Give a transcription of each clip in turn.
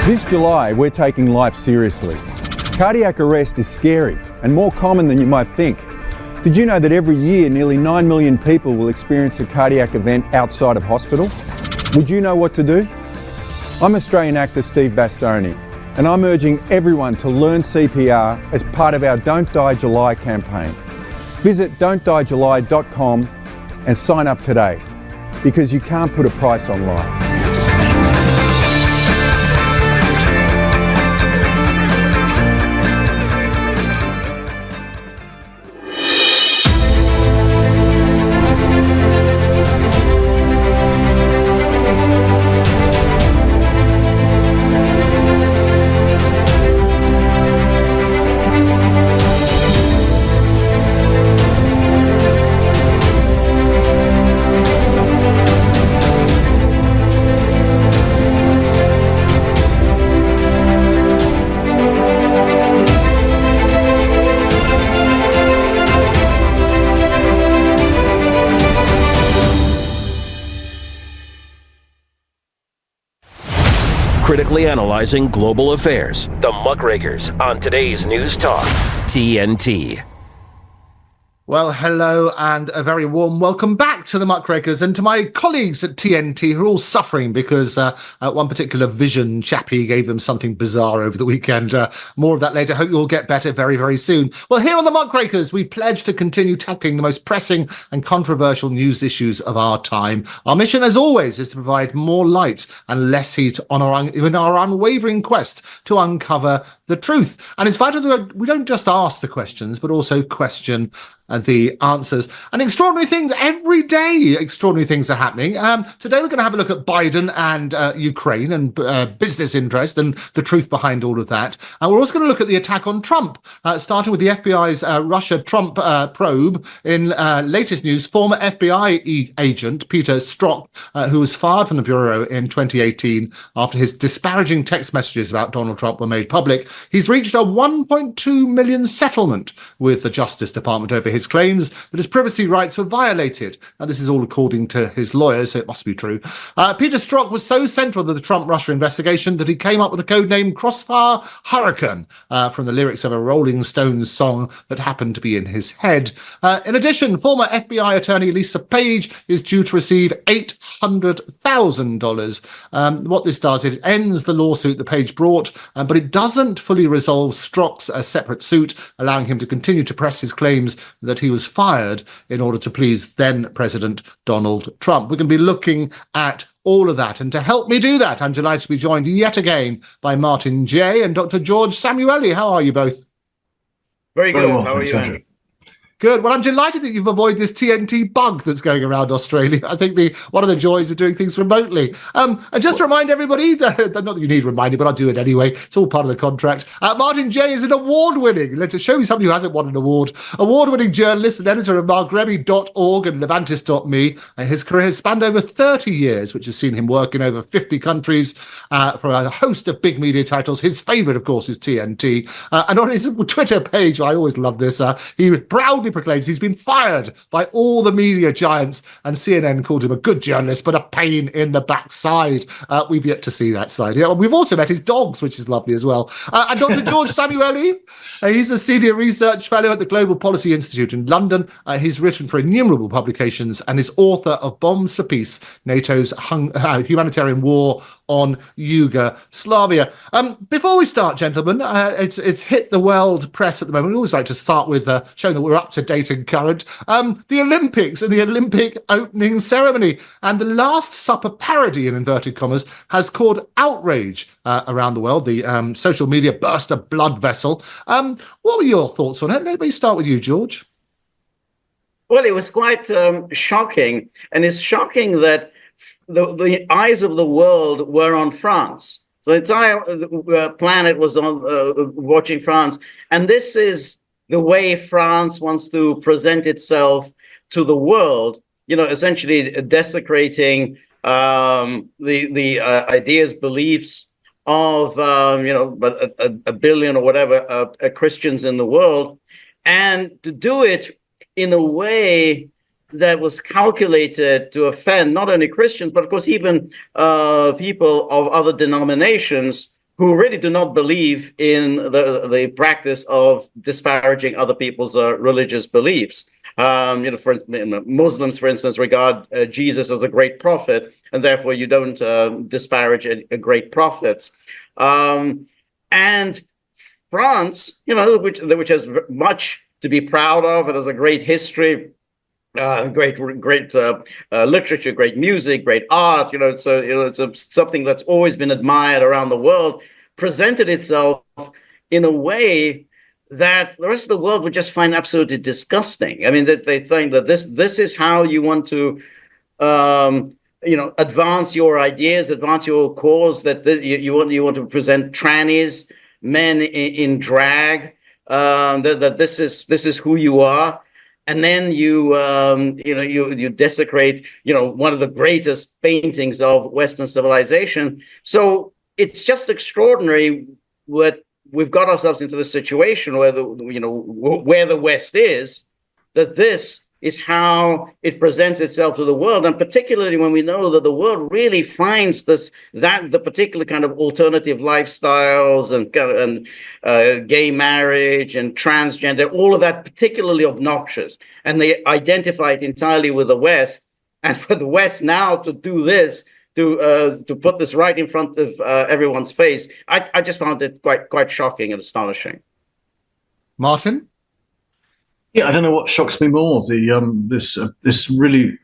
This July, we're taking life seriously. Cardiac arrest is scary and more common than you might think. Did you know that every year nearly 9 million people will experience a cardiac event outside of hospital? Would you know what to do? I'm Australian actor Steve Bastoni, and I'm urging everyone to learn CPR as part of our Don't Die July campaign. Visit don'tdiejuly.com and sign up today, because you can't put a price on life. Critically analyzing global affairs. The Muckrakers on today's News Talk, TNT. Well, hello and a very warm welcome back to the Muckrakers and to my colleagues at TNT who are all suffering because one particular Vision chappie gave them something bizarre over the weekend. More of that later. Hope you all get better very, very soon. Well, here on the Muckrakers, we pledge to continue tackling the most pressing and controversial news issues of our time. Our mission, as always, is to provide more light and less heat on in our unwavering quest to uncover the truth. And it's vital that we don't just ask the questions, but also question the answers. An extraordinary thing, every day extraordinary things are happening. Today we're going to have a look at Biden and Ukraine and business interest and the truth behind all of that. And we're also going to look at the attack on Trump, starting with the FBI's Russia-Trump probe. In latest news, former FBI agent Peter Strzok, who was fired from the Bureau in 2018 after his disparaging text messages about Donald Trump were made public, he's reached a $1.2 million settlement with the Justice Department over his claims that his privacy rights were violated. Now, this is all according to his lawyers, so it must be true. Peter Strzok was so central to the Trump-Russia investigation that he came up with the code name Crossfire Hurricane from the lyrics of a Rolling Stones song that happened to be in his head. In addition, former FBI attorney Lisa Page is due to receive $800,000. What this does, it ends the lawsuit that Page brought, but it doesn't fully resolve Strzok's separate suit, allowing him to continue to press his claims that he was fired in order to please then President Donald Trump. We're going to be looking at all of that. And to help me do that, I'm delighted to be joined yet again by Martin Jay and Dr. George Szamuely. How are you both? Very good. Well, how are you, Andrew? Good. Well, I'm delighted that you've avoided this TNT bug that's going around Australia. I think one of the joys of doing things remotely. And just to remind everybody, not that you need reminding, but I'll do it anyway. It's all part of the contract. Martin Jay is an award-winning, let's show me somebody who hasn't won an award-winning journalist and editor of margremi.org and levantis.me. His career has spanned over 30 years, which has seen him work in over 50 countries for a host of big media titles. His favourite, of course, is TNT. And on his Twitter page, I always love this, he proudly proclaims he's been fired by all the media giants, and CNN called him a good journalist but a pain in the backside. We've yet to see that side. Yeah, we've also met his dogs, which is lovely as well. And Dr. George Szamuely, he's a senior research fellow at the Global Policy Institute in London. He's written for innumerable publications and is author of Bombs for Peace, NATO's humanitarian war on Yugoslavia. Before we start, gentlemen, it's hit the world press at the moment. We always like to start with showing that we're up to date and current. The Olympics and the Olympic opening ceremony and the Last Supper parody, in inverted commas, has caused outrage around the world. The social media burst a blood vessel. What were your thoughts on it? Let me start with you, George. Well, it was quite shocking. And it's shocking that the eyes of the world were on France. So the entire planet was on watching France. And this is the way France wants to present itself to the world, essentially desecrating the ideas, beliefs of, a billion or whatever Christians in the world, and to do it in a way that was calculated to offend not only Christians, but of course even people of other denominations who really do not believe in the practice of disparaging other people's religious beliefs. Muslims, for instance, regard Jesus as a great prophet, and therefore you don't disparage a great prophet. And France, which has much to be proud of, it has a great history, great literature, great music, great art. It's something that's always been admired around the world. Presented itself in a way that the rest of the world would just find absolutely disgusting. I mean, that they think that this is how you want to, advance your ideas, advance your cause. That you want to present trannies, men in drag. That this is who you are, and then you desecrate one of the greatest paintings of Western civilization. So it's just extraordinary what we've got ourselves into this situation where where the West is, that this is how it presents itself to the world, and particularly when we know that the world really finds the particular kind of alternative lifestyles and gay marriage and transgender, all of that particularly obnoxious, and they identify it entirely with the West. And for the West now to do this, to put this right in front of everyone's face, I just found it quite shocking and astonishing. Martin? Yeah, I don't know what shocks me more: this really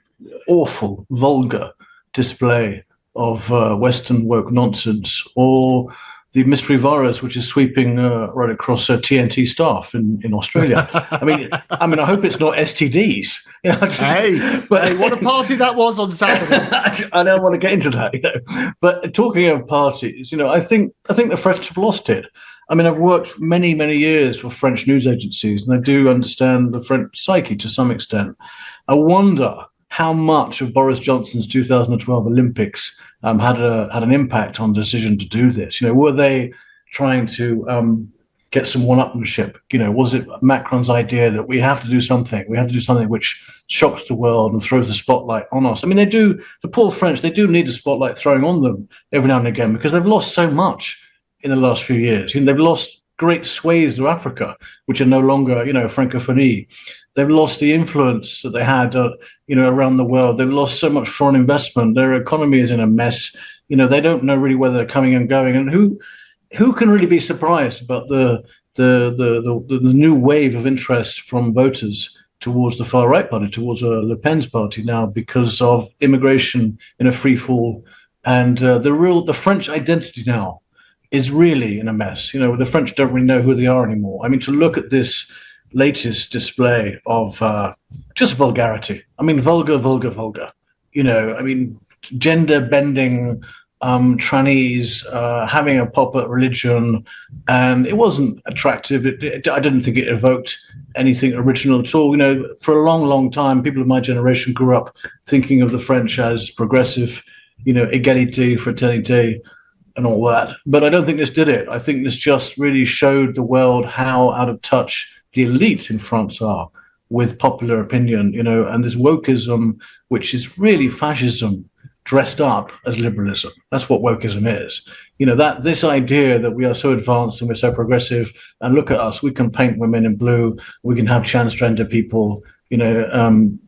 awful, vulgar display of Western woke nonsense, or the mystery virus which is sweeping right across TNT staff in Australia. I mean, I hope it's not STDs. Hey, what a party that was on Saturday! I don't want to get into that, But talking of parties, I think the French have lost it. I mean, I've worked many, many years for French news agencies, and I do understand the French psyche to some extent. I wonder how much of Boris Johnson's 2012 Olympics had an impact on the decision to do this. Were they trying to get some one-upmanship? Was it Macron's idea that we have to do something? We have to do something which shocks the world and throws the spotlight on us. I mean, the poor French, they do need the spotlight thrown on them every now and again because they've lost so much in the last few years. They've lost great swathes of Africa, which are no longer, francophonie. They've lost the influence that they had, around the world. They've lost so much foreign investment. Their economy is in a mess. They don't know really whether they're coming and going. And who can really be surprised about the new wave of interest from voters towards the far right party, towards Le Pen's party now, because of immigration in a free fall, and the French identity now is really in a mess. The French don't really know who they are anymore. I mean, to look at this latest display of just vulgarity. I mean, vulgar. Gender-bending trannies, having a pop at religion, and it wasn't attractive. I didn't think it evoked anything original at all. For a long, long time, people of my generation grew up thinking of the French as progressive, égalité, fraternité, and all that. But I don't think this did it. I think this just really showed the world how out of touch the elite in France are with popular opinion, and this wokeism, which is really fascism dressed up as liberalism. That's what wokeism is. That this idea that we are so advanced and we're so progressive, and look at us, we can paint women in blue, we can have transgender people,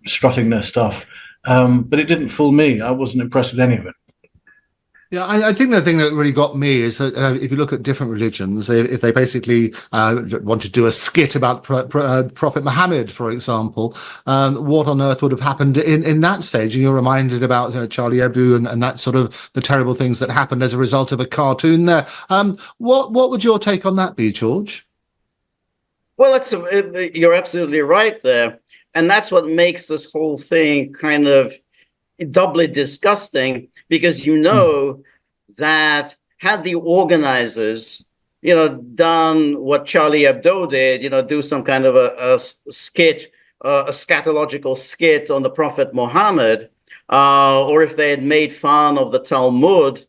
strutting their stuff. But it didn't fool me. I wasn't impressed with any of it. Yeah, I think the thing that really got me is that if you look at different religions, if they basically want to do a skit about Prophet Muhammad, for example, what on earth would have happened in that stage? And you're reminded about Charlie Hebdo and that sort of the terrible things that happened as a result of a cartoon there. What would your take on that be, George? Well, you're absolutely right there. And that's what makes this whole thing kind of doubly disgusting, because that had the organizers done what Charlie Hebdo did, do some kind of a skit, a scatological skit on the Prophet Muhammad, or if they had made fun of the Talmud,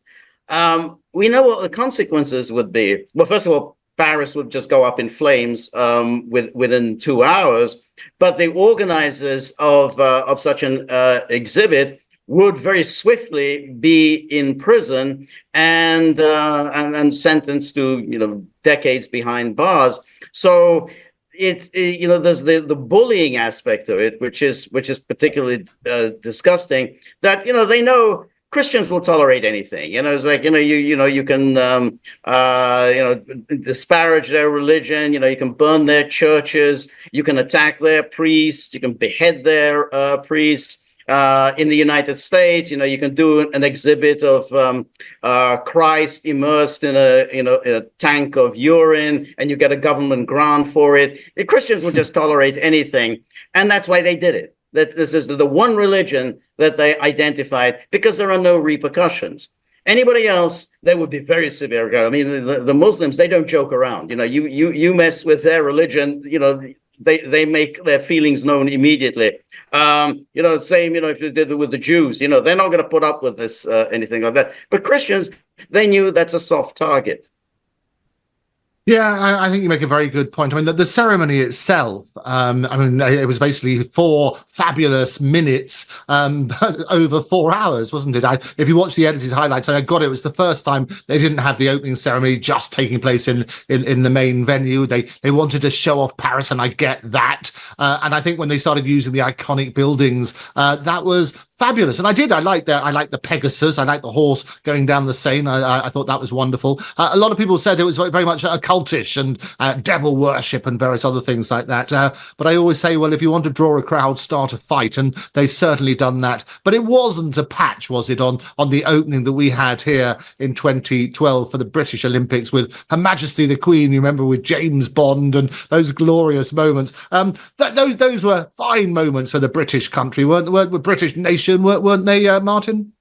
we know what the consequences would be. Well, first of all, Paris would just go up in flames within 2 hours. But the organizers of such an exhibit would very swiftly be in prison and sentenced to decades behind bars. So there's the bullying aspect of it, which is particularly disgusting. That they know Christians will tolerate anything. It's like you can disparage their religion. You can burn their churches. You can attack their priests. You can behead their priests. In the United States, you can do an exhibit of Christ immersed in a tank of urine, and you get a government grant for it. The Christians will just tolerate anything, and that's why they did it. That this is the one religion that they identified, because there are no repercussions. Anybody else, they would be very severe. I mean, the Muslims, they don't joke around. You mess with their religion, they make their feelings known immediately. Same, if you did it with the Jews, they're not going to put up with this, anything like that. But Christians, they knew that's a soft target. Yeah, I think you make a very good point. I mean, the ceremony itself, it was basically 4 fabulous minutes over 4 hours, wasn't it? If you watch the edited highlights, it was the first time they didn't have the opening ceremony just taking place in the main venue. They wanted to show off Paris, and I get that. And I think when they started using the iconic buildings, that was fabulous. And I like the Pegasus. I like the horse going down the Seine. I thought that was wonderful. A lot of people said it was very much occultish and devil worship and various other things like that. But I always say, well, if you want to draw a crowd, start a fight. And they've certainly done that. But it wasn't a patch, was it, on the opening that we had here in 2012 for the British Olympics with Her Majesty the Queen, you remember, with James Bond and those glorious moments. Those were fine moments for the British country, weren't the British nation? Weren't they, Martin?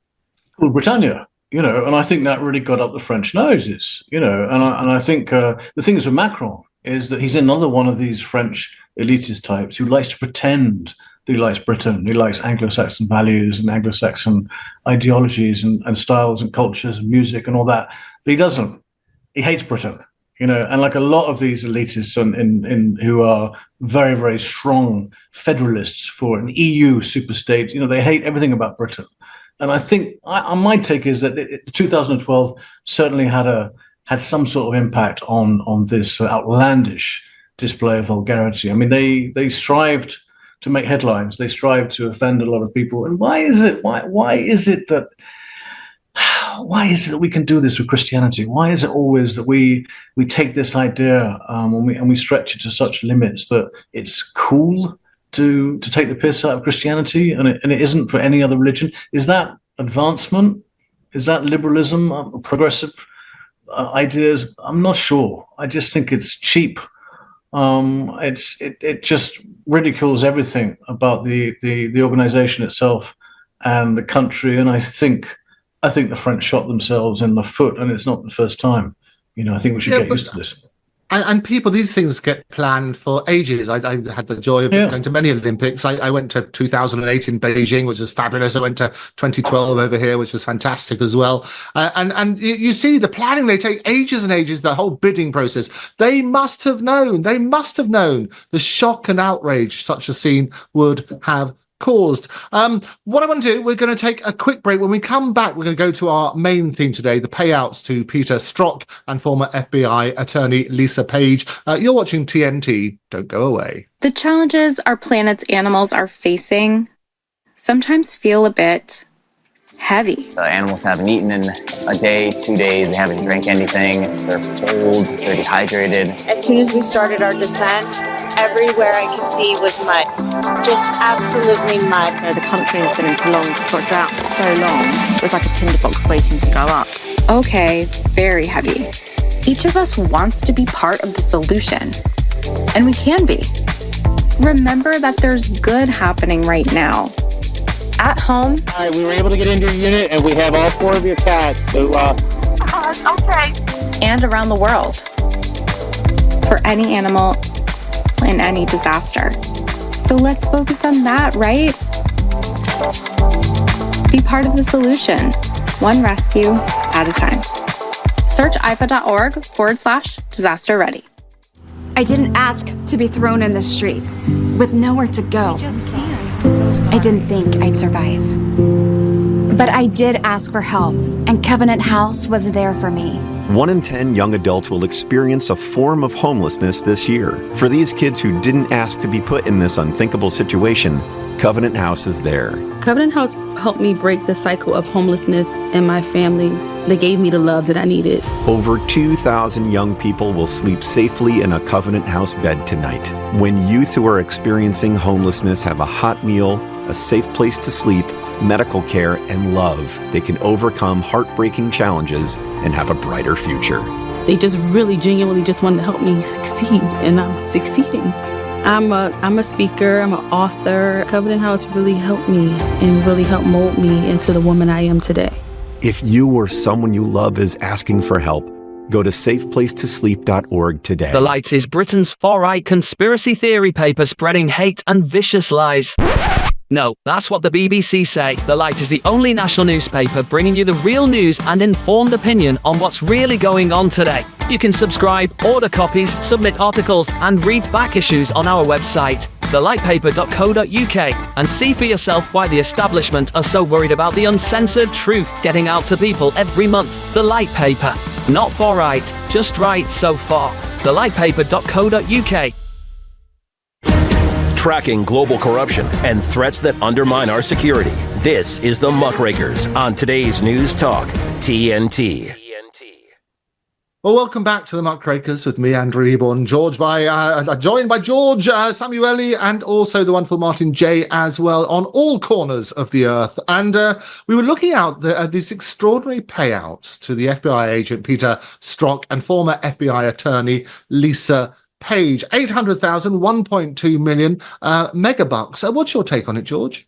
Well, Britannia, and I think that really got up the French noses, and I think the thing is with Macron is that he's another one of these French elitist types who likes to pretend that he likes Britain, he likes Anglo-Saxon values and Anglo-Saxon ideologies and styles and cultures and music and all that, but he doesn't. He hates Britain. And like a lot of these elitists who are very, very strong federalists for an EU superstate, they hate everything about Britain. And I think my take is that 2012 certainly had some sort of impact on this outlandish display of vulgarity. I mean, they strived to make headlines. They strived to offend a lot of people. And why is it that we can do this with Christianity? Why is it always that we take this idea and we stretch it to such limits that it's cool to take the piss out of Christianity and it isn't for any other religion? Is that advancement? Is that liberalism? Progressive ideas? I'm not sure. I just think it's cheap. It just ridicules everything about the organization itself and the country. And I think the French shot themselves in the foot, and it's not the first time. I think we should get used to this. And people, these things get planned for ages. I had the joy of going to many Olympics. I went to 2008 in Beijing, which was fabulous. I went to 2012 over here, which was fantastic as well. And you see the planning, they take ages and ages, the whole bidding process. They must have known the shock and outrage such a scene would have caused. What I want to do, we're going to take a quick break. When we come back, we're going to go to our main theme today, the payouts to Peter Strzok and former FBI attorney Lisa Page. You're watching TNT. Don't go away. The challenges our planet's animals are facing sometimes feel a bit heavy. The animals haven't eaten in a day, 2 days. They haven't drank anything. They're cold. They're dehydrated. As soon as we started our descent, everywhere I could see was mud. Just absolutely mud. The country has been in prolonged drought for so long. It was like a tinderbox waiting to go up. Okay, very heavy. Each of us wants to be part of the solution, and we can be. Remember that there's good happening right now. At home. All right, we were able to get into your unit, and we have all 4 of your cats. So, okay. And around the world. For any animal in any disaster. So let's focus on that, right? Be part of the solution, one rescue at a time. Search ifa.org/disaster ready. I didn't ask to be thrown in the streets with nowhere to go. I didn't think I'd survive. But I did ask for help, and Covenant House was there for me. 1 in 10 young adults will experience a form of homelessness this year. For these kids who didn't ask to be put in this unthinkable situation, Covenant House is there. Covenant House helped me break the cycle of homelessness in my family. They gave me the love that I needed. Over 2,000 young people will sleep safely in a Covenant House bed tonight. When youth who are experiencing homelessness have a hot meal, a safe place to sleep, medical care, and love, they can overcome heartbreaking challenges and have a brighter future. They just really genuinely just wanted to help me succeed, and I'm succeeding. I'm a speaker, I'm an author. Covenant House really helped me and really helped mold me into the woman I am today. If you or someone you love is asking for help, go to safeplacetosleep.org today. The Light is Britain's far-right conspiracy theory paper spreading hate and vicious lies. No, that's what the BBC say. The Light is the only national newspaper bringing you the real news and informed opinion on what's really going on today. You can subscribe, order copies, submit articles, and read back issues on our website, thelightpaper.co.uk, and see for yourself why the establishment are so worried about the uncensored truth getting out to people every month. The Light Paper. Not far right, just right so far. thelightpaper.co.uk. Tracking global corruption and threats that undermine our security. This is the Muckrakers on today's News Talk, TNT. Well, welcome back to the Muckrakers with me, Andrew Eborn, joined by George, Szamuely, and also the wonderful Martin Jay as well, on all corners of the earth. And we were looking out at these extraordinary payouts to the FBI agent Peter Strzok and former FBI attorney Lisa Page. 800,000, 1.2 million megabucks. What's your take on it, George?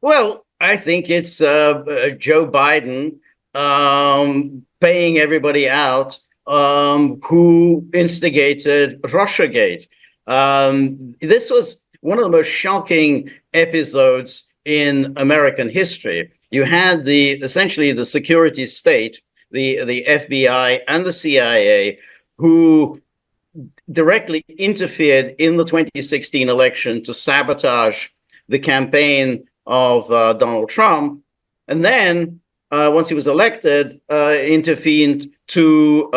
Well, I think it's Joe Biden paying everybody out who instigated Russiagate. This was one of the most shocking episodes in American history. You had essentially the security state, the FBI and the CIA, who directly interfered in the 2016 election to sabotage the campaign of Donald Trump, and then once he was elected, intervened to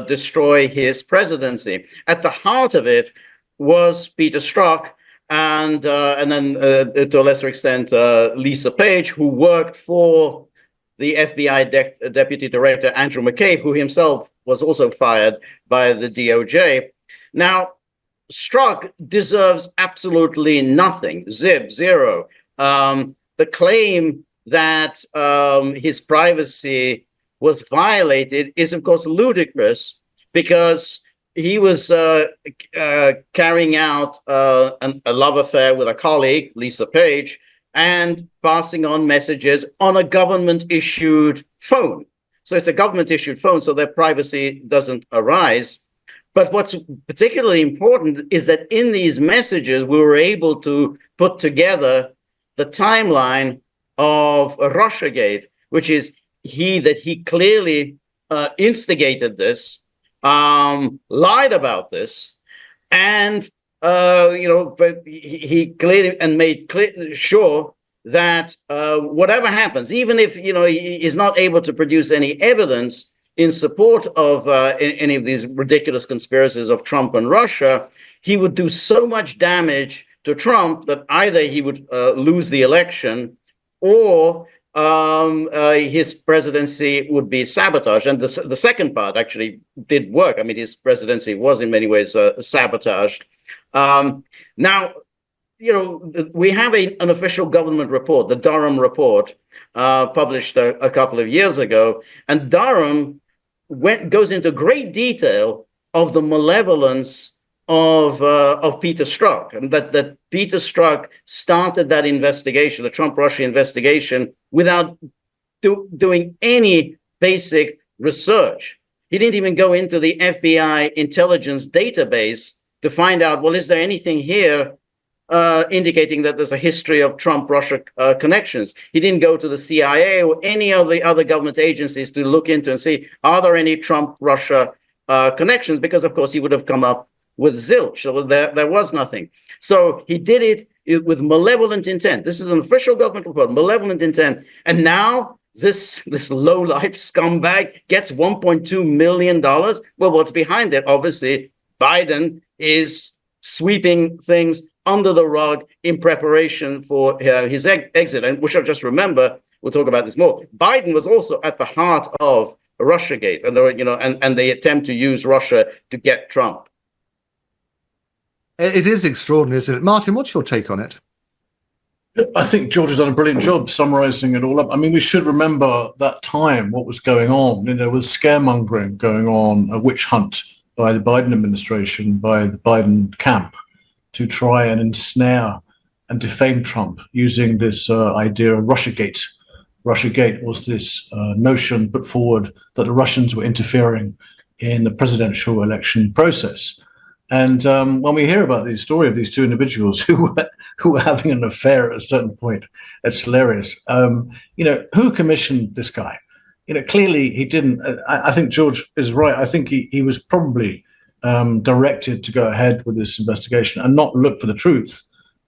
destroy his presidency. At the heart of it was Peter Strzok, and then to a lesser extent Lisa Page, who worked for the FBI Deputy Director Andrew McCabe, who himself was also fired by the DOJ. Now, Strzok deserves absolutely nothing, zero. The claim that his privacy was violated is, of course, ludicrous, because he was carrying out a love affair with a colleague, Lisa Page, and passing on messages on a government-issued phone. So it's a government-issued phone, so their privacy doesn't arise. But what's particularly important is that in these messages, we were able to put together the timeline of Russiagate, which is he clearly instigated this, lied about this, and but he clearly and made sure that whatever happens, even if he is not able to produce any evidence in support of any of these ridiculous conspiracies of Trump and Russia, he would do so much damage to Trump that either he would lose the election, or his presidency would be sabotaged. And the second part actually did work. I mean, his presidency was in many ways sabotaged. Now, we have an official government report, the Durham report, published a couple of years ago, and Durham goes into great detail of the malevolence of Peter Strzok, and that Peter Strzok started that investigation, the Trump-Russia investigation, without doing any basic research. He didn't even go into the FBI intelligence database to find out, well, is there anything here indicating that there's a history of Trump-Russia connections? He didn't go to the CIA or any of the other government agencies to look into and see, are there any Trump-Russia connections? Because, of course, he would have come up with zilch. So there was nothing. So he did it with malevolent intent. This is an official government report, malevolent intent. And now this low-life scumbag gets $1.2 million. Well, what's behind it? Obviously, Biden is sweeping things under the rug in preparation for his exit. And we shall just remember, we'll talk about this more, Biden was also at the heart of Russiagate and the attempt to use Russia to get Trump. It is extraordinary, isn't it? Martin, what's your take on it? I think George has done a brilliant job summarising it all up. I mean, we should remember that time, what was going on. There was scaremongering going on, a witch hunt by the Biden administration, by the Biden camp, to try and ensnare and defame Trump using this idea of Russiagate. Russiagate was this notion put forward that the Russians were interfering in the presidential election process. And when we hear about the story of these two individuals who were having an affair at a certain point, it's hilarious. Who commissioned this guy? Clearly he didn't. I think George is right. I think he was probably directed to go ahead with this investigation and not look for the truth,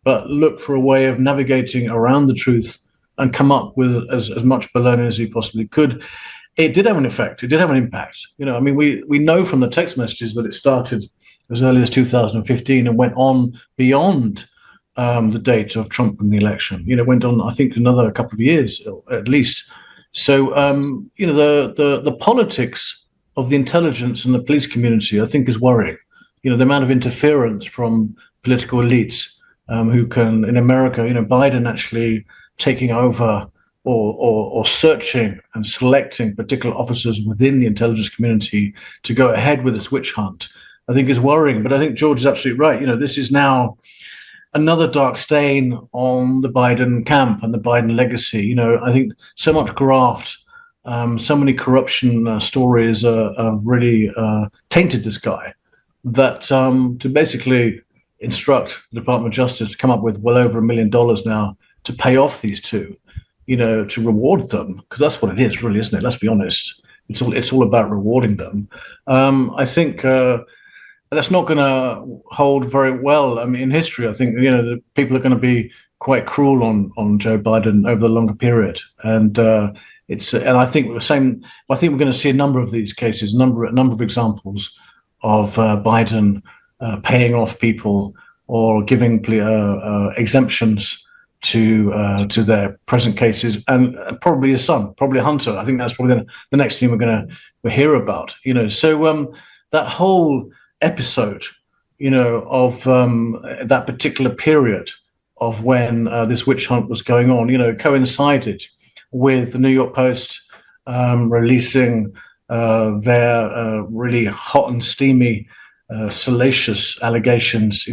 but look for a way of navigating around the truth and come up with as much baloney as he possibly could. It did have an effect. It did have an impact. We know from the text messages that it started as early as 2015 and went on beyond the date of Trump and the election. Went on, I think, another couple of years at least. So, the politics of the intelligence and the police community, I think, is worrying. The amount of interference from political elites who can, in America, Biden actually taking over or searching and selecting particular officers within the intelligence community to go ahead with this witch hunt, I think is worrying. But I think George is absolutely right. This is now another dark stain on the Biden camp and the Biden legacy. I think so much graft, so many corruption stories have really tainted this guy that to basically instruct the Department of Justice to come up with well over $1 million now to pay off these two, to reward them, because that's what it is, really, isn't it? Let's be honest. It's all about rewarding them. I think that's not going to hold very well. I mean, in history, I think the people are going to be quite cruel on Joe Biden over the longer period, and I think we're going to see a number of these cases, a number of examples of Biden paying off people or giving exemptions to their present cases, and probably his son, probably Hunter. I think that's probably the next thing we'll hear about. So that whole episode, of that particular period of when this witch hunt was going on, coincided with the New York Post releasing their really hot and steamy, salacious allegations,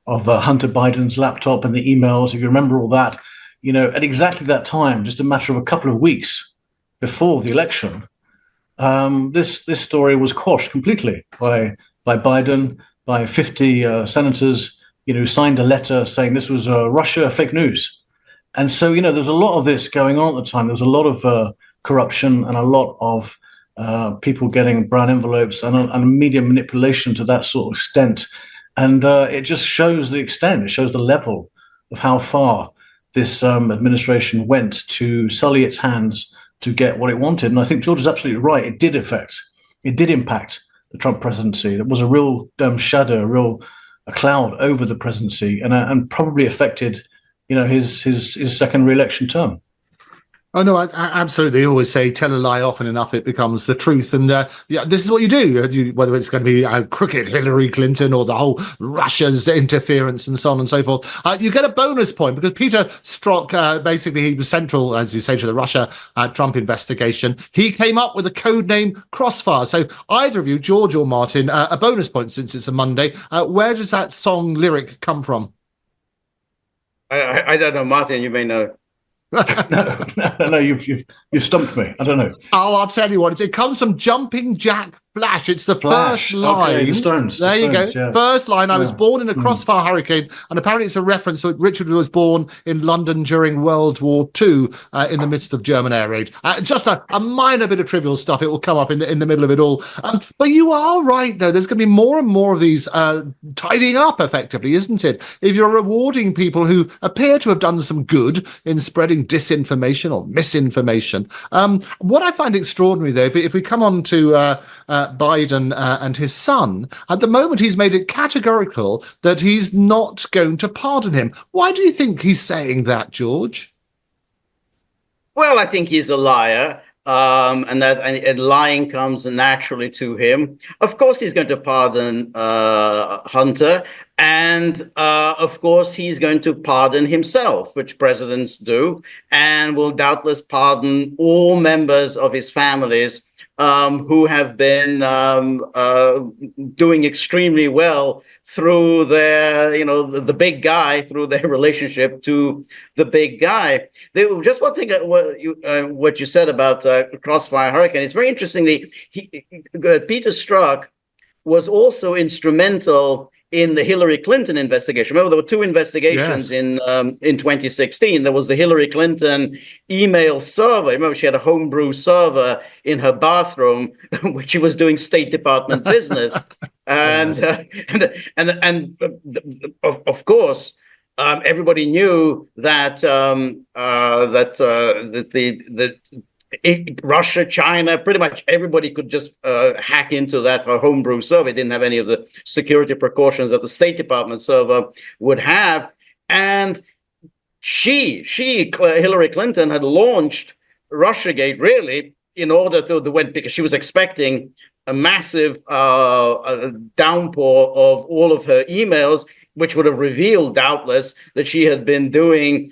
of Hunter Biden's laptop and the emails. If you remember all that, at exactly that time, just a matter of a couple of weeks before the election, this story was quashed completely by Biden, by 50 senators, who signed a letter saying this was Russia fake news. And so, there's a lot of this going on at the time. There's a lot of corruption and a lot of people getting brown envelopes and media manipulation to that sort of extent. And it just shows the extent, it shows the level of how far this administration went to sully its hands to get what it wanted. And I think George is absolutely right. It did impact the Trump presidency. There was a real shadow, a cloud over the presidency, and probably affected, his second re-election term. Oh, no, I absolutely. They always say, tell a lie often enough, it becomes the truth. And this is what you do, whether it's going to be crooked Hillary Clinton or the whole Russia's interference and so on and so forth. You get a bonus point because Peter Strzok, basically, he was central, as you say, to the Russia-Trump investigation. He came up with a code name Crossfire. So either of you, George or Martin, a bonus point since it's a Monday. Where does that song lyric come from? I don't know, Martin, you may know. No, you've stumped me. I don't know. Oh, I'll tell you what. It comes from Jumping Jack Flash. It's the Flash. first line. Okay, the Stones. There you go. Yeah. First line. I was born in a crossfire hurricane, and apparently it's a reference that Richard was born in London during World War II in the midst of German air raid. Just a minor bit of trivial stuff. It will come up in the middle of it all. But you are right, though. There's going to be more and more of these tidying up, effectively, isn't it? If you're rewarding people who appear to have done some good in spreading disinformation or misinformation. What I find extraordinary, though, if we come on to Biden and his son, at the moment he's made it categorical that he's not going to pardon him. Why do you think he's saying that, George? Well, I think he's a liar. And lying comes naturally to him. Of course, he's going to pardon Hunter, and of course, he's going to pardon himself, which presidents do, and will doubtless pardon all members of his families who have been doing extremely well through their, the big guy, through their relationship to the big guy. Just one thing, what you said about Crossfire Hurricane, it's very interesting. Peter Strzok was also instrumental in the Hillary Clinton investigation. Remember, there were two investigations in 2016. There was the Hillary Clinton email server. Remember, she had a homebrew server in her bathroom, which she was doing State Department business. And of course, everybody knew that Russia, China, pretty much everybody could just hack into that homebrew server. It didn't have any of the security precautions that the State Department server would have. And Hillary Clinton had launched Russiagate really in order because she was expecting a massive downpour of all of her emails, which would have revealed, doubtless, that she had been doing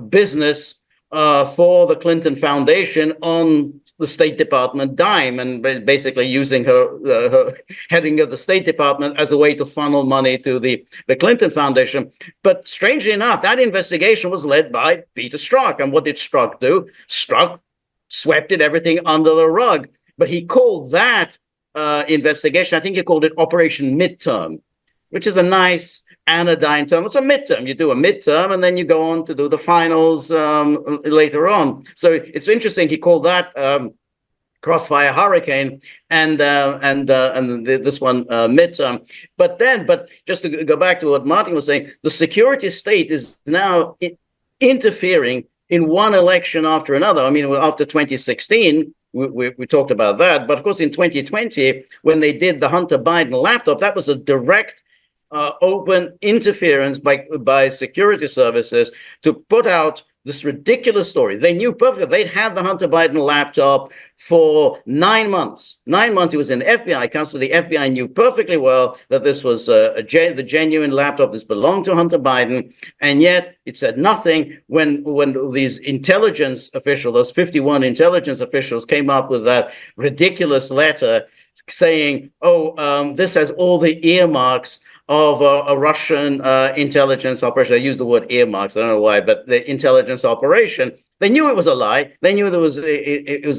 business for the Clinton Foundation on the State Department dime, and basically using her heading of the State Department as a way to funnel money to the Clinton Foundation. But strangely enough, that investigation was led by Peter Strzok. And what did Strzok do? Strzok swept everything under the rug. But he called that investigation, I think he called it Operation Midterm, which is a nice anodyne term. It's a midterm. You do a midterm, and then you go on to do the finals later on. So it's interesting. He called that Crossfire Hurricane, and this one midterm. But just to go back to what Martin was saying, the security state is now interfering in one election after another. I mean, after 2016. We talked about that, but of course in 2020, when they did the Hunter Biden laptop, that was a direct open interference by security services to put out this ridiculous story. They knew perfectly. They'd had the Hunter Biden laptop for 9 months. 9 months. It was in FBI custody. The FBI knew perfectly well that this was the genuine laptop. This belonged to Hunter Biden. And yet it said nothing when these intelligence officials, those 51 intelligence officials, came up with that ridiculous letter saying, this has all the earmarks of a Russian intelligence operation. I use the word earmarks. I don't know why, but the intelligence operation. They knew it was a lie. They knew it was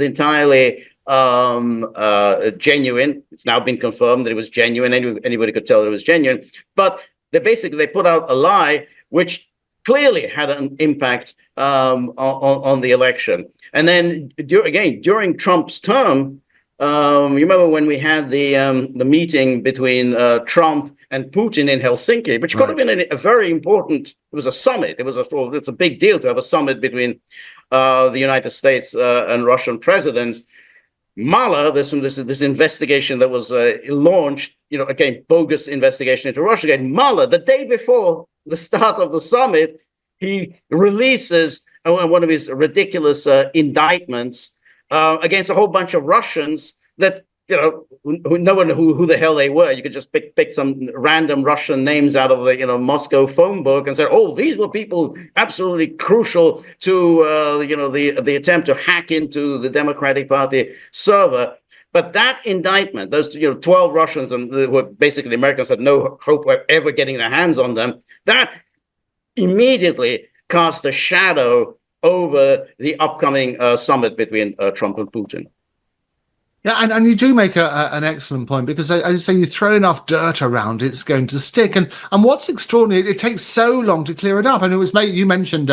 entirely genuine. It's now been confirmed that it was genuine. Anybody could tell it was genuine. But they put out a lie, which clearly had an impact on the election. And then during Trump's term, you remember when we had the meeting between Trump and Putin in Helsinki, which could have been a very important. It was a summit. It's a big deal to have a summit between the United States and Russian presidents. Mueller, this investigation that was launched, bogus investigation into Russia. Mueller, the day before the start of the summit, he releases one of his ridiculous indictments against a whole bunch of Russians that, no one knew who the hell they were. You could just pick some random Russian names out of the, Moscow phone book and say, these were people absolutely crucial to, the attempt to hack into the Democratic Party server. But that indictment, those 12 Russians, and who basically the Americans had no hope of ever getting their hands on them, that immediately cast a shadow over the upcoming summit between Trump and Putin. Yeah, and you do make an excellent point, because as you say, you throw enough dirt around, it's going to stick. And what's extraordinary, it takes so long to clear it up. And it was you mentioned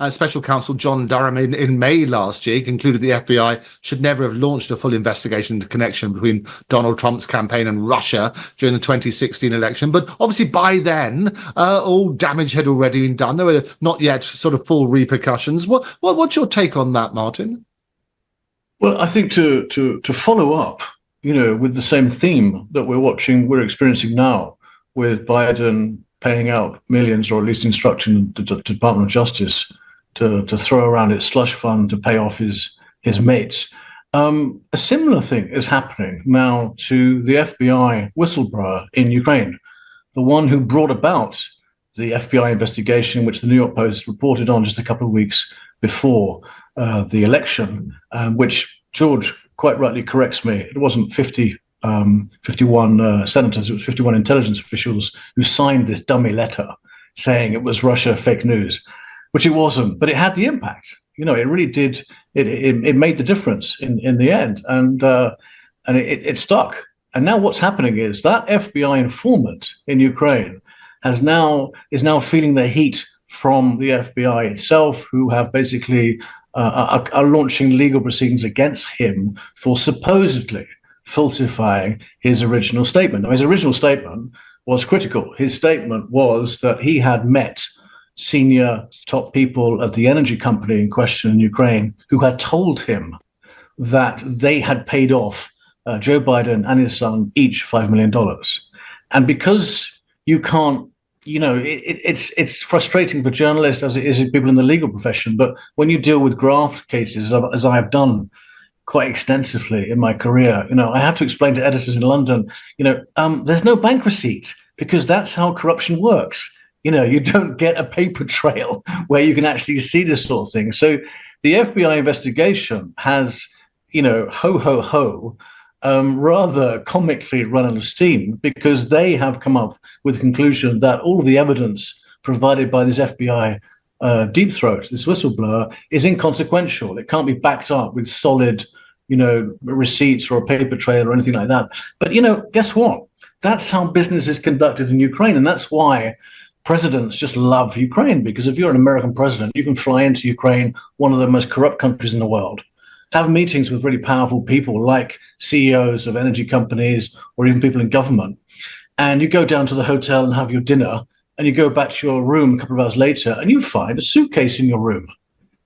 Special Counsel John Durham in May last year concluded the FBI should never have launched a full investigation into connection between Donald Trump's campaign and Russia during the 2016 election. But obviously by then, all damage had already been done. There were not yet sort of full repercussions. What's your take on that, Martin? Well, I think to follow up, with the same theme that we're experiencing now, with Biden paying out millions, or at least instructing the Department of Justice to throw around its slush fund to pay off his mates. A similar thing is happening now to the FBI whistleblower in Ukraine, the one who brought about the FBI investigation, which the New York Post reported on just a couple of weeks before the election, which George quite rightly corrects me. It wasn't 51 senators, it was 51 intelligence officials who signed this dummy letter saying it was Russia fake news, which it wasn't, but it had the impact. It really did. It made the difference in the end, and it stuck. And now what's happening is that FBI informant in Ukraine is now feeling the heat from the FBI itself, who have basically are launching legal proceedings against him for supposedly falsifying his original statement. Now, his original statement was critical. His statement was that he had met senior top people at the energy company in question in Ukraine who had told him that they had paid off Joe Biden and his son each $5 million. And because you can't, it's frustrating for journalists as it is for people in the legal profession. But when you deal with graft cases, as I have done quite extensively in my career, I have to explain to editors in London, there's no bank receipt, because that's how corruption works. You don't get a paper trail where you can actually see this sort of thing. So the FBI investigation has, rather comically run out of steam, because they have come up with the conclusion that all of the evidence provided by this FBI deep throat, this whistleblower, is inconsequential. It can't be backed up with solid, receipts or a paper trail or anything like that. But, guess what? That's how business is conducted in Ukraine. And that's why presidents just love Ukraine, because if you're an American president, you can fly into Ukraine, one of the most corrupt countries in the world, have meetings with really powerful people like CEOs of energy companies or even people in government. And you go down to the hotel and have your dinner, and you go back to your room a couple of hours later and you find a suitcase in your room,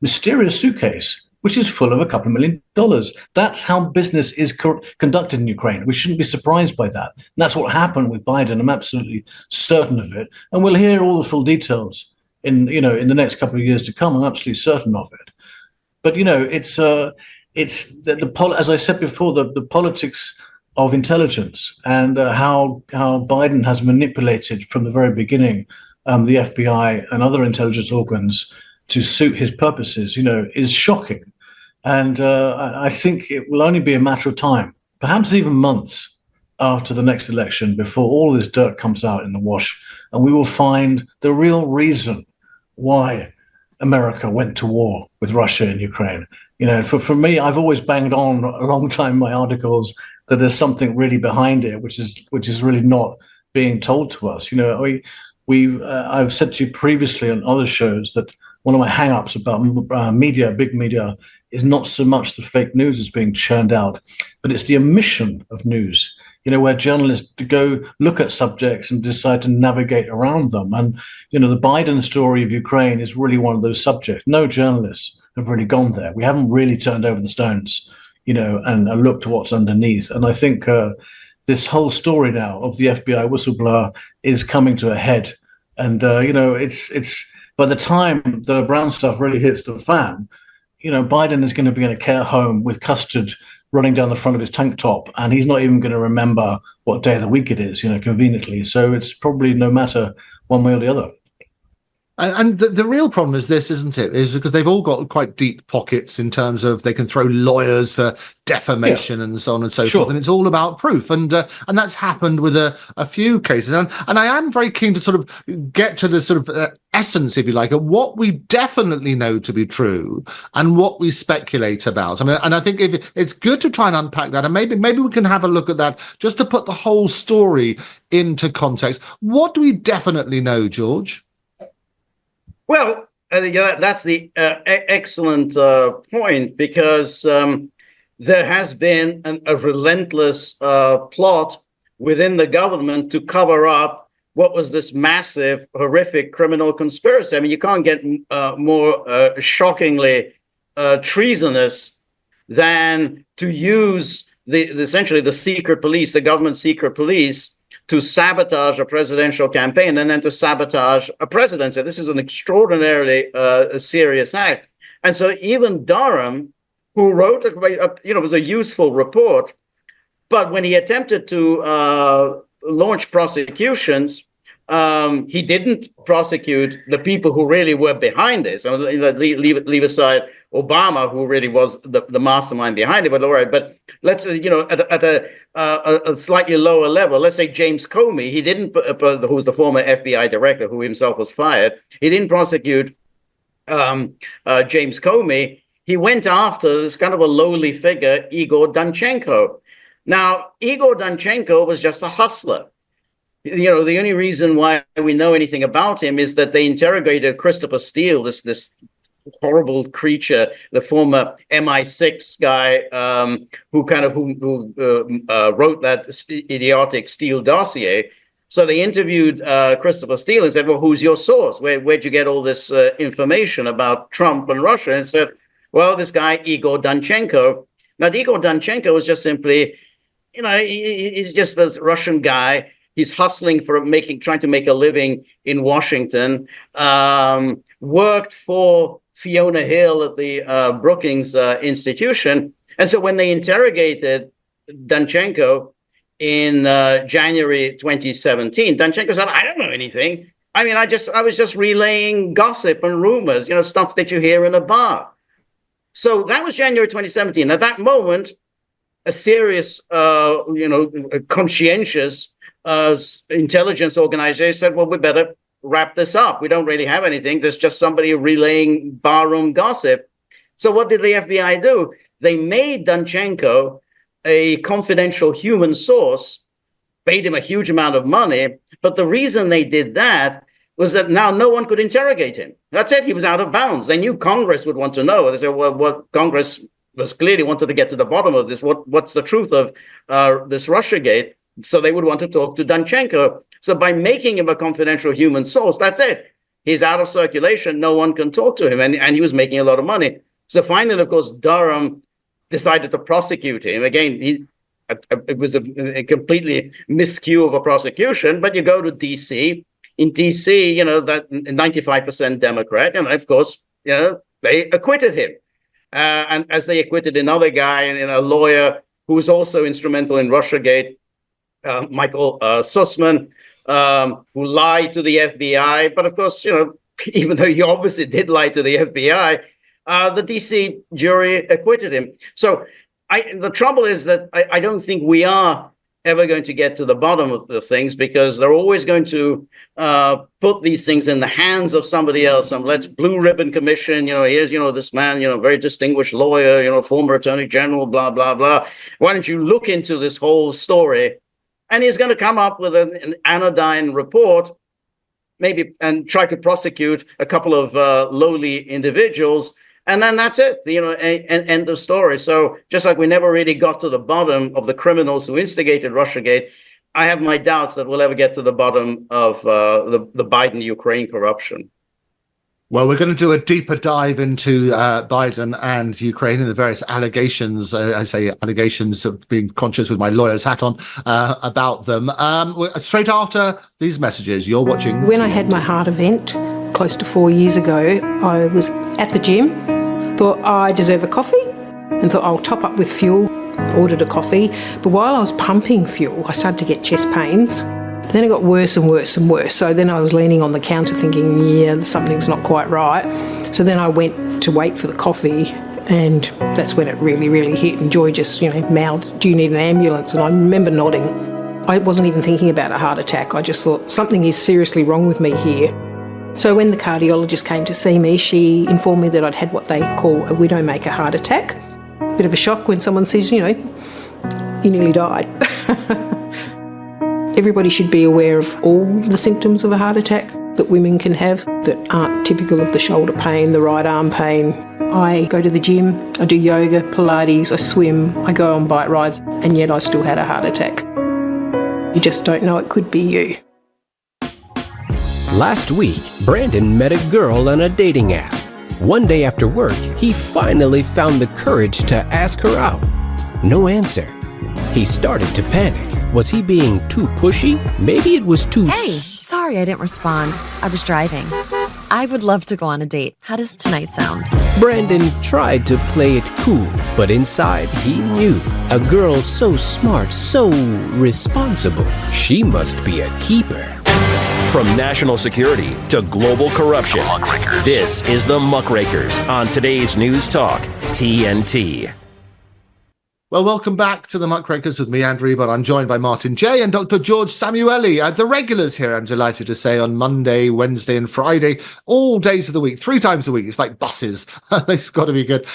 mysterious suitcase, which is full of a couple of $1 million. That's how business is conducted in Ukraine. We shouldn't be surprised by that. And that's what happened with Biden. I'm absolutely certain of it. And we'll hear all the full details in the next couple of years to come. I'm absolutely certain of it. But, it's as I said before, the politics of intelligence and how Biden has manipulated from the very beginning the FBI and other intelligence organs to suit his purposes, is shocking. And I think it will only be a matter of time, perhaps even months after the next election, before all this dirt comes out in the wash, and we will find the real reason why America went to war with Russia in Ukraine. For me, I've always banged on a long time in my articles that there's something really behind it, which is really not being told to us. I've said to you previously on other shows that one of my hang-ups about media, big media, is not so much the fake news that's being churned out, but it's the omission of news, where journalists go look at subjects and decide to navigate around them. And, the Biden story of Ukraine is really one of those subjects. No journalists have really gone there. We haven't really turned over the stones, and looked to what's underneath. And I think this whole story now of the FBI whistleblower is coming to a head. And, it's by the time the brown stuff really hits the fan, Biden is going to be in a care home with custard running down the front of his tank top, and he's not even going to remember what day of the week it is, conveniently. So it's probably no matter one way or the other. And the real problem is this, isn't it? Is because they've all got quite deep pockets in terms of they can throw lawyers for defamation and so on and so forth. And it's all about proof. And that's happened with a few cases. And I am very keen to sort of get to the sort of essence, if you like, of what we definitely know to be true and what we speculate about. I mean, and I think if it's good to try and unpack that, and maybe we can have a look at that just to put the whole story into context. What do we definitely know, George? Well, that's the excellent point, because there has been a relentless plot within the government to cover up what was this massive, horrific criminal conspiracy. I mean, you can't get more shockingly treasonous than to use essentially the secret police, the government secret police, to sabotage a presidential campaign and then to sabotage a presidency. This is an extraordinarily serious act. And so even Durham, who wrote it was a useful report, but when he attempted to launch prosecutions, he didn't prosecute the people who really were behind it. So leave aside Obama, who really was the mastermind behind it. But all right, but let's at a slightly lower level, let's say James Comey, he didn't, who was the former FBI director, who himself was fired. He didn't prosecute James Comey. He went after this kind of a lowly figure, Igor Danchenko. Now, Igor Danchenko was just a hustler. The only reason why we know anything about him is that they interrogated Christopher Steele, this horrible creature, the former MI6 guy who wrote that idiotic Steele dossier. So they interviewed Christopher Steele and said, well, who's your source? Where'd you get all this information about Trump and Russia? And said, well, this guy, Igor Danchenko. Now, Igor Danchenko was just simply, he's just this Russian guy. He's hustling trying to make a living in Washington, worked for Fiona Hill at the Brookings Institution. And so when they interrogated Danchenko in January 2017, Danchenko said, I don't know anything. I mean, I was just relaying gossip and rumors, stuff that you hear in a bar. So that was January 2017. At that moment, a serious, conscientious intelligence organization said, well, we better wrap this up. We don't really have anything. There's just somebody relaying barroom gossip. So what did the FBI do? They made Danchenko a confidential human source, paid him a huge amount of money. But the reason they did that was that now no one could interrogate him. That's it. He was out of bounds. They knew Congress would want to know. They said, well, what Congress was clearly wanted to get to the bottom of this. What's the truth of this Russiagate? So they would want to talk to Danchenko. So by making him a confidential human source, that's it. He's out of circulation. No one can talk to him. And he was making a lot of money. So finally, of course, Durham decided to prosecute him. Again, it was a completely miscue of a prosecution. But you go to D.C. In D.C., that 95% Democrat. And of course, they acquitted him. And as they acquitted another guy and a lawyer who was also instrumental in Russiagate, Michael Sussman, who lied to the FBI. But of course, even though he obviously did lie to the FBI, the DC jury acquitted him. So the trouble is that I don't think we are ever going to get to the bottom of the things, because they're always going to put these things in the hands of somebody else. Let's blue ribbon commission, here's, this man, very distinguished lawyer, former attorney general, blah, blah, blah. Why don't you look into this whole story? And he's going to come up with an anodyne report, maybe, and try to prosecute a couple of lowly individuals. And then that's it, end of story. So just like we never really got to the bottom of the criminals who instigated Russiagate, I have my doubts that we'll ever get to the bottom of the Biden-Ukraine corruption. Well, we're going to do a deeper dive into Biden and Ukraine and the various allegations, I say allegations of being conscious with my lawyer's hat on, about them. Straight after these messages, you're watching. When I had my heart event close to 4 years ago, I was at the gym, thought I deserve a coffee and thought I'll top up with fuel, ordered a coffee. But while I was pumping fuel, I started to get chest pains. Then it got worse and worse and worse. So then I was leaning on the counter thinking, yeah, something's not quite right. So then I went to wait for the coffee, and that's when it really, really hit. And Joy just, mouthed, do you need an ambulance? And I remember nodding. I wasn't even thinking about a heart attack. I just thought, something is seriously wrong with me here. So when the cardiologist came to see me, she informed me that I'd had what they call a widowmaker heart attack. Bit of a shock when someone says, you nearly died. Everybody should be aware of all the symptoms of a heart attack that women can have that aren't typical of the shoulder pain, the right arm pain. I go to the gym, I do yoga, Pilates, I swim, I go on bike rides, and yet I still had a heart attack. You just don't know it could be you. Last week, Brandon met a girl on a dating app. One day after work, he finally found the courage to ask her out. No answer. He started to panic. Was he being too pushy? Maybe it was too... Hey, sorry I didn't respond. I was driving. I would love to go on a date. How does tonight sound? Brandon tried to play it cool, but inside he knew. A girl so smart, so responsible. She must be a keeper. From national security to global corruption, this is the Muckrakers on today's News Talk, TNT. Well, welcome back to the Muckrakers with me, Andrew Eborn. I'm joined by Martin Jay and Dr. George Szamuely, the regulars here, I'm delighted to say, on Monday, Wednesday and Friday, all days of the week, 3 times a week. It's like buses. It's got to be good.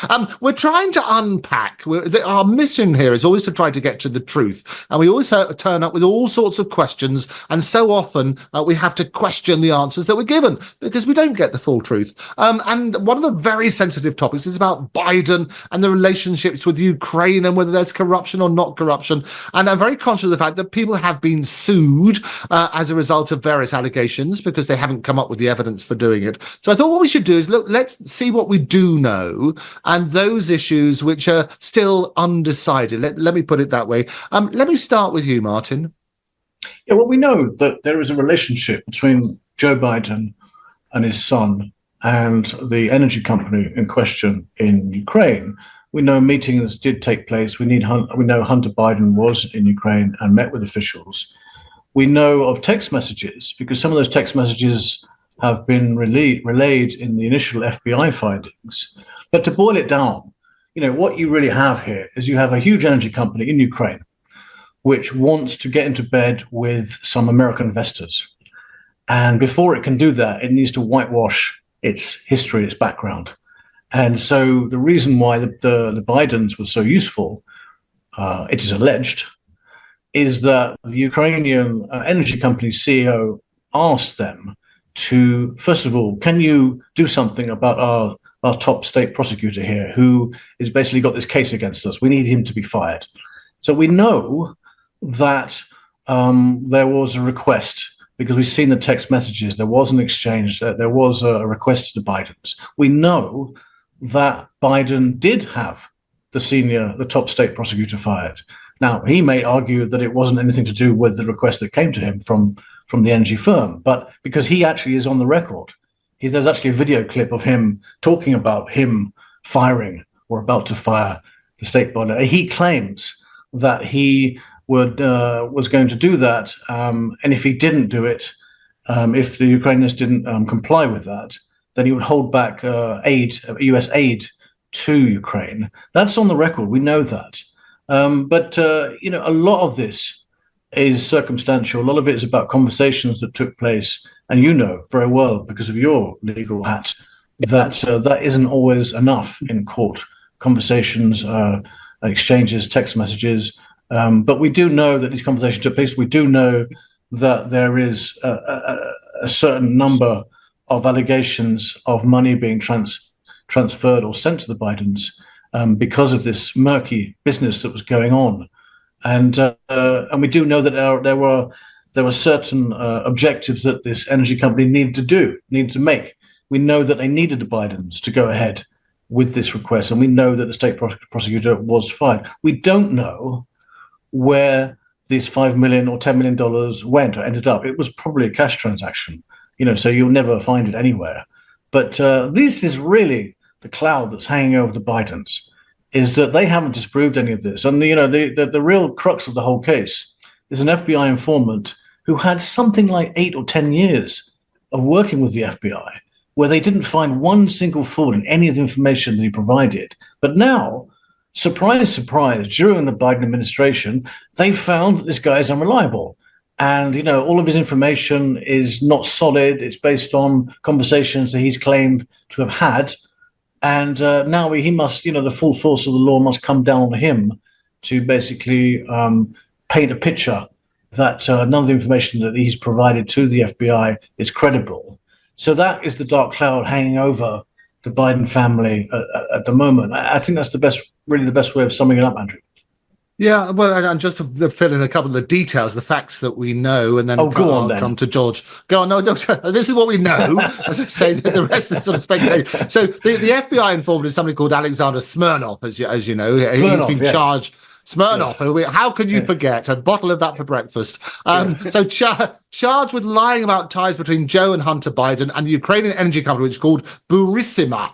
We're trying to unpack. Our mission here is always to try to get to the truth. And we always turn up with all sorts of questions. And so often we have to question the answers that we're given because we don't get the full truth. And one of the very sensitive topics is about Biden and the relationships with Ukraine and whether there's corruption or not corruption. And I'm very conscious of the fact that people have been sued as a result of various allegations because they haven't come up with the evidence for doing it. So I thought what we should do is look, let's see what we do know and those issues which are still undecided. Let me put it that way. Let me start with you, Martin. Yeah, well, we know that there is a relationship between Joe Biden and his son and the energy company in question in Ukraine. We know meetings did take place. We know Hunter Biden was in Ukraine and met with officials. We know of text messages because some of those text messages have been relayed in the initial FBI findings. But to boil it down, what you really have here is you have a huge energy company in Ukraine which wants to get into bed with some American investors. And before it can do that, it needs to whitewash its history, its background. And so the reason why the Bidens were so useful, it is alleged, is that the Ukrainian energy company's CEO asked them to, first of all, can you do something about our top state prosecutor here, who has basically got this case against us? We need him to be fired. So we know that there was a request, because we've seen the text messages, there was an exchange, there was a request to the Bidens. We know that Biden did have the top state prosecutor fired. Now, he may argue that it wasn't anything to do with the request that came to him from the energy firm, but because he actually is on the record, there's actually a video clip of him talking about him firing or about to fire the state body. He claims that he was going to do that, and if he didn't do it, if the Ukrainians didn't comply with that, then he would hold back U.S. aid to Ukraine. That's on the record. We know that. But a lot of this is circumstantial. A lot of it is about conversations that took place. And you know very well, because of your legal hat, that that isn't always enough in court. Conversations, exchanges, text messages. But we do know that these conversations took place. We do know that there is a certain number of allegations of money being transferred or sent to the Bidens because of this murky business that was going on, and we do know that there were certain objectives that this energy company needed to make. We know that they needed the Bidens to go ahead with this request, and we know that the state prosecutor was fired. We don't know where these $5 million or $10 million went or ended up. It was probably a cash transaction. So you'll never find it anywhere. But this is really the cloud that's hanging over the Bidens, is that they haven't disproved any of this. And, the real crux of the whole case is an FBI informant who had something like 8 or 10 years of working with the FBI, where they didn't find one single fault in any of the information that he provided. But now, surprise, surprise, during the Biden administration, they found that this guy is unreliable. And, you know, all of his information is not solid. It's based on conversations that he's claimed to have had. And now he must, you know, the full force of the law must come down on him to basically paint a picture that none of the information that he's provided to the FBI is credible. So that is the dark cloud hanging over the Biden family at the moment. I think that's really the best way of summing it up, Andrew. Yeah, well, and just to fill in a couple of the details, the facts that we know, and then I'll come to George. Go on, no, this is what we know. As I say, the rest is sort of speculation. So the FBI informed is somebody called Alexander Smirnov, as you know. He's been charged. Smirnoff, yes. How could you forget? A bottle of that for breakfast. So charged with lying about ties between Joe and Hunter Biden and the Ukrainian energy company, which is called Burisma,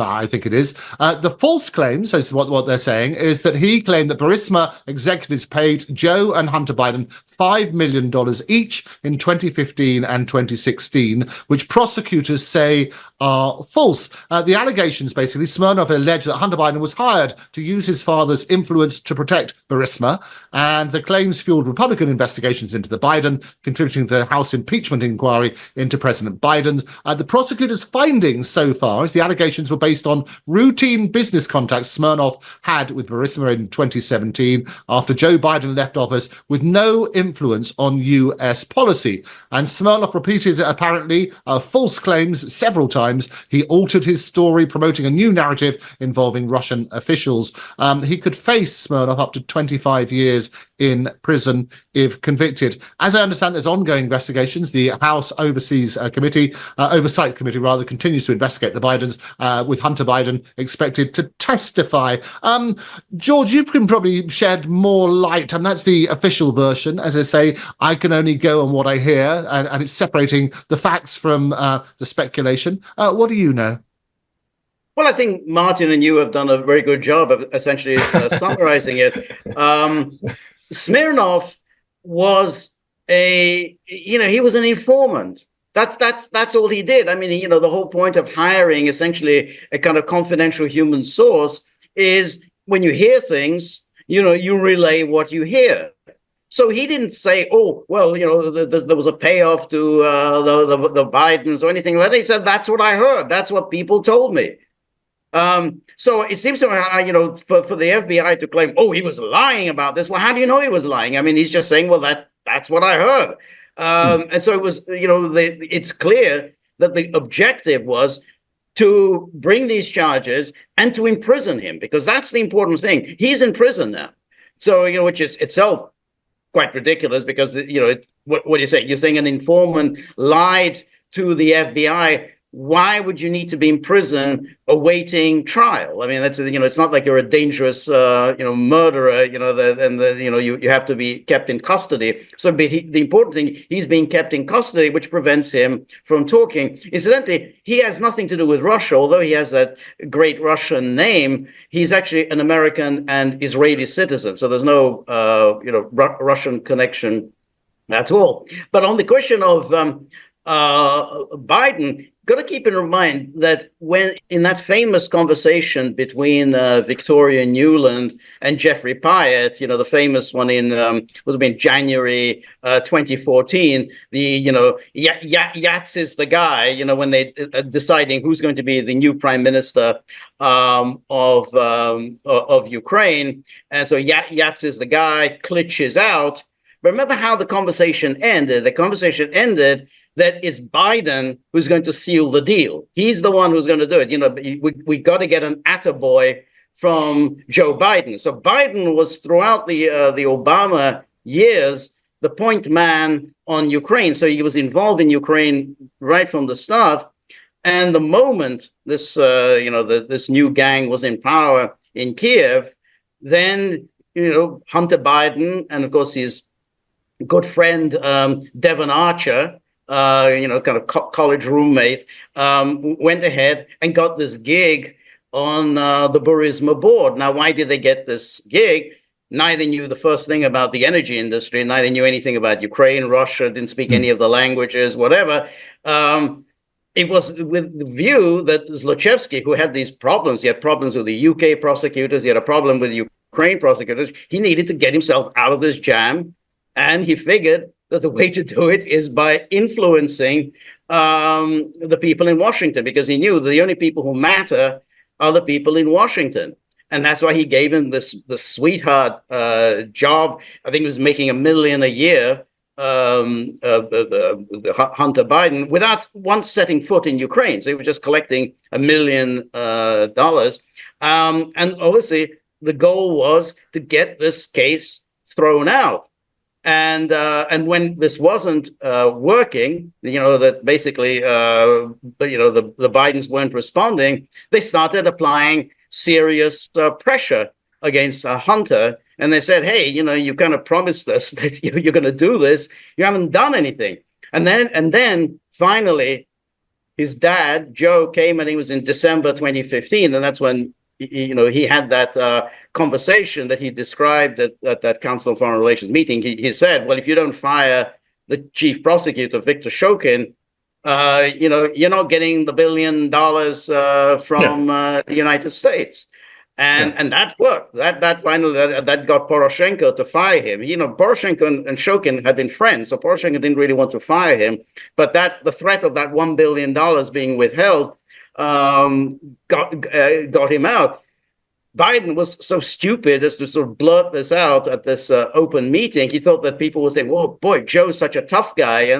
I think it is. The false claim, so this is what they're saying, is that he claimed that Burisma executives paid Joe and Hunter Biden $5 million each in 2015 and 2016, which prosecutors say are false. The allegations, basically, Smirnov alleged that Hunter Biden was hired to use his father's influence to protect Burisma, and the claims fueled Republican investigations into the Biden, contributing to the House impeachment inquiry into President Biden. The prosecutor's findings so far is the allegations were based on routine business contacts Smirnov had with Burisma in 2017 after Joe Biden left office with no influence on US policy. And Smirnov repeated apparently false claims several times. He altered his story, promoting a new narrative involving Russian officials. He could face Smirnov up to 25 years in prison if convicted. As I understand, there's ongoing investigations. The House Oversight Committee continues to investigate the Bidens, with Hunter Biden expected to testify. George, you can probably shed more light, and that's the official version. As I say, I can only go on what I hear, and it's separating the facts from the speculation. What do you know? Well, I think Martin and you have done a very good job of essentially summarizing it. Smirnov was he was an informant. That's all he did. I mean, the whole point of hiring essentially a kind of confidential human source is when you hear things, you relay what you hear. So he didn't say, oh, well, there was a payoff to the Bidens or anything like that. He said, that's what I heard. That's what people told me. So it seems to me, for the FBI to claim, oh, he was lying about this. Well, how do you know he was lying? I mean, he's just saying, well, that's what I heard. And so it was, it's clear that the objective was to bring these charges and to imprison him, because that's the important thing. He's in prison now. So, which is itself quite ridiculous, because, what do you say? You're saying an informant lied to the FBI. Why would you need to be in prison awaiting trial? I mean, that's it's not like you're a dangerous murderer. You have to be kept in custody. So the important thing, he's being kept in custody, which prevents him from talking. Incidentally, he has nothing to do with Russia, although he has that great Russian name. He's actually an American and Israeli citizen, so there's no Russian connection at all. But on the question of Biden, got to keep in mind that when in that famous conversation between Victoria Nuland and Jeffrey Pyatt, the famous one in would have been January 2014, the Yats is the guy, when they deciding who's going to be the new prime minister of Ukraine, and so Yats is the guy, Klitsch is out. But remember how the conversation ended. The conversation ended that it's Biden who's going to seal the deal. He's the one who's going to do it. We got to get an attaboy from Joe Biden. So Biden was throughout the Obama years the point man on Ukraine. So he was involved in Ukraine right from the start. And the moment this this new gang was in power in Kiev, then Hunter Biden and of course his good friend Devon Archer, kind of college roommate, went ahead and got this gig on the Burisma board. Now, why did they get this gig? neither knew the first thing about the energy industry, neither knew anything about Ukraine, Russia, didn't speak any of the languages, whatever. It was with the view that Zlochevsky, who had these problems, he had problems with the UK prosecutors, he had a problem with Ukraine prosecutors, he needed to get himself out of this jam. And he figured that the way to do it is by influencing the people in Washington, because he knew the only people who matter are the people in Washington. And that's why he gave him the sweetheart job. I think he was making $1 million a year, Hunter Biden, without once setting foot in Ukraine. So he was just collecting $1 million. And obviously, the goal was to get this case thrown out. And when this wasn't working, that basically, the Bidens weren't responding, they started applying serious pressure against Hunter. And they said, hey, you kind of promised us that you're going to do this. You haven't done anything. And then finally, his dad, Joe, came, and he was in December 2015. And that's when, he had that conversation that he described at that Council on Foreign Relations meeting. He said, well, if you don't fire the chief prosecutor, Victor Shokin, you're not getting the $1 billion from the United States. And that worked. That finally that got Poroshenko to fire him. Poroshenko and Shokin had been friends, so Poroshenko didn't really want to fire him. But the threat of that $1 billion being withheld got him out. Biden was so stupid as to sort of blurt this out at this open meeting. He thought that people would say, "Well, boy, Joe's such a tough guy,"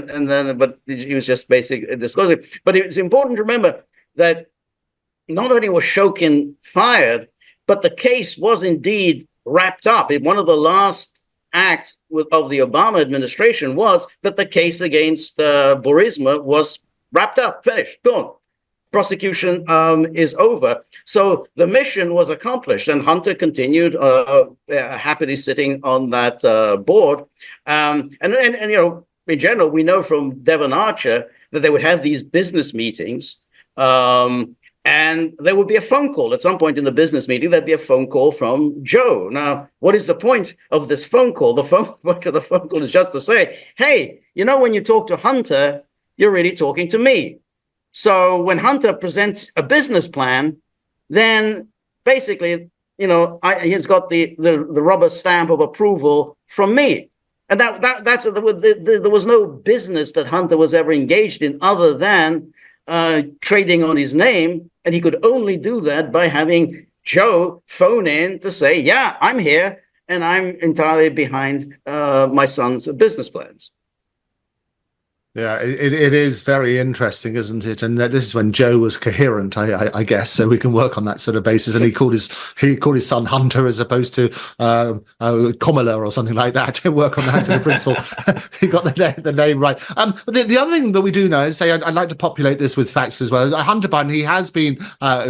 but he was just basically disclosing. But it's important to remember that not only was Shokin fired, but the case was indeed wrapped up. One of the last acts of the Obama administration was that the case against Burisma was wrapped up, finished, gone. Prosecution is over. So the mission was accomplished, and Hunter continued happily sitting on that board. And in general, we know from Devon Archer that they would have these business meetings, and there would be a phone call at some point in the business meeting. There'd be a phone call from Joe. Now, what is the point of this phone call? The point of the phone call is just to say, hey, when you talk to Hunter, you're really talking to me. So when Hunter presents a business plan, then basically, he's got the rubber stamp of approval from me. And there was no business that Hunter was ever engaged in other than trading on his name. And he could only do that by having Joe phone in to say, yeah, I'm here and I'm entirely behind my son's business plans. Yeah, it is very interesting, isn't it? And this is when Joe was coherent, I guess. So we can work on that sort of basis. And he called his son Hunter as opposed to Kamala or something like that. To work on that sort of principle. He got the name right. But the other thing that we do know is, I'd like to populate this with facts as well. Hunter Biden, he has been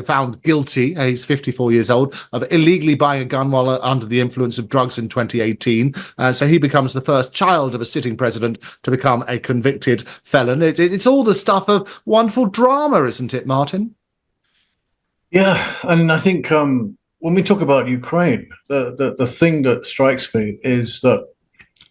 found guilty. He's 54 years old, of illegally buying a gun while under the influence of drugs in 2018. So he becomes the first child of a sitting president to become a convicted felon. It's all the stuff of wonderful drama, isn't it, Martin? Yeah, and I think when we talk about Ukraine, the thing that strikes me is that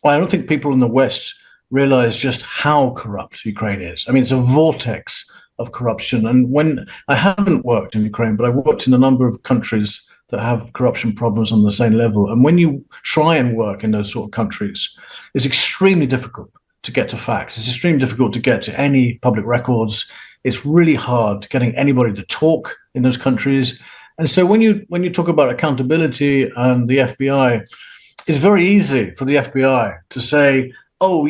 I don't think people in the West realize just how corrupt Ukraine is. I mean, it's a vortex of corruption. And when I haven't worked in Ukraine, but I've worked in a number of countries that have corruption problems on the same level. And when you try and work in those sort of countries, it's extremely difficult to get to facts. It's extremely difficult to get to any public records. It's really hard getting anybody to talk in those countries. And so when you talk about accountability and the FBI, it's very easy for the FBI to say, oh,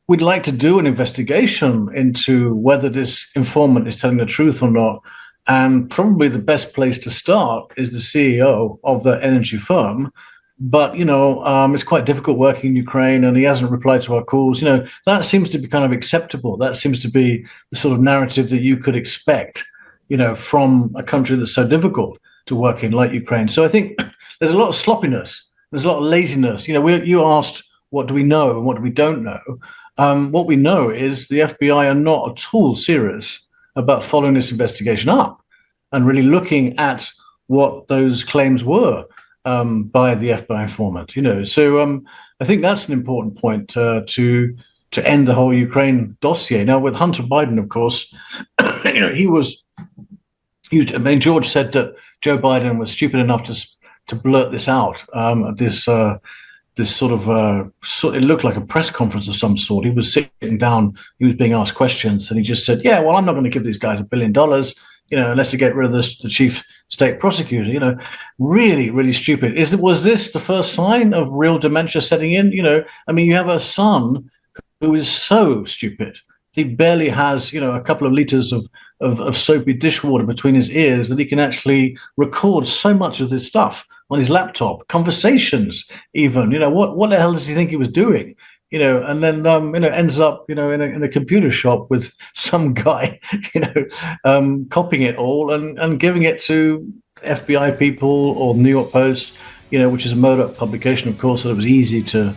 we'd like to do an investigation into whether this informant is telling the truth or not. And probably the best place to start is the CEO of the energy firm. But, it's quite difficult working in Ukraine and he hasn't replied to our calls. That seems to be kind of acceptable. That seems to be the sort of narrative that you could expect, from a country that's so difficult to work in like Ukraine. So I think there's a lot of sloppiness. There's a lot of laziness. You asked, what do we know and what do we don't know? What we know is the FBI are not at all serious about following this investigation up and really looking at what those claims were. by the FBI informant. So I think that's an important point to end the whole Ukraine dossier. Now, with Hunter Biden, of course, George said that Joe Biden was stupid enough to blurt this out. This sort of it looked like a press conference of some sort. He was sitting down, he was being asked questions, and he just said, "Yeah, well, I'm not going to give these guys $1 billion, unless you get rid of the chief state prosecutor." Really, really stupid. Was this the first sign of real dementia setting in? You have a son who is so stupid. He barely has, a couple of liters of soapy dishwater between his ears that he can actually record so much of this stuff on his laptop, conversations even. What the hell does he think he was doing? And then ends up in a computer shop with some guy copying it all and giving it to FBI people or New York Post, which is a Murdoch publication, of course, so it was easy to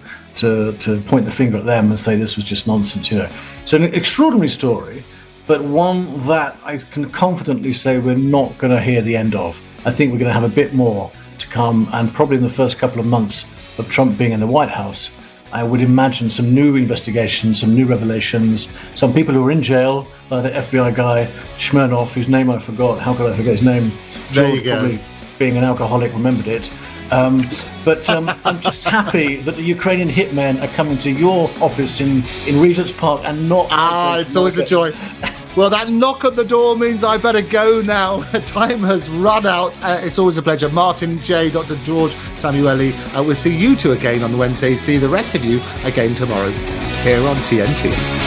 point the finger at them and say this was just nonsense. So an extraordinary story, but one that I can confidently say we're not going to hear the end of. I think we're going to have a bit more to come, and probably in the first couple of months of Trump being in the White House, I would imagine some new investigations, some new revelations, some people who are in jail, the FBI guy, Smirnov, whose name I forgot. How could I forget his name? There you go. Probably being an alcoholic remembered it. But I'm just happy that the Ukrainian hitmen are coming to your office in Regent's Park and not... It's always a joy. Well, that knock at the door means I better go now. Time has run out. It's always a pleasure. Martin J, Dr. George Szamuely. We'll see you two again on the Wednesday. See the rest of you again tomorrow here on TNT.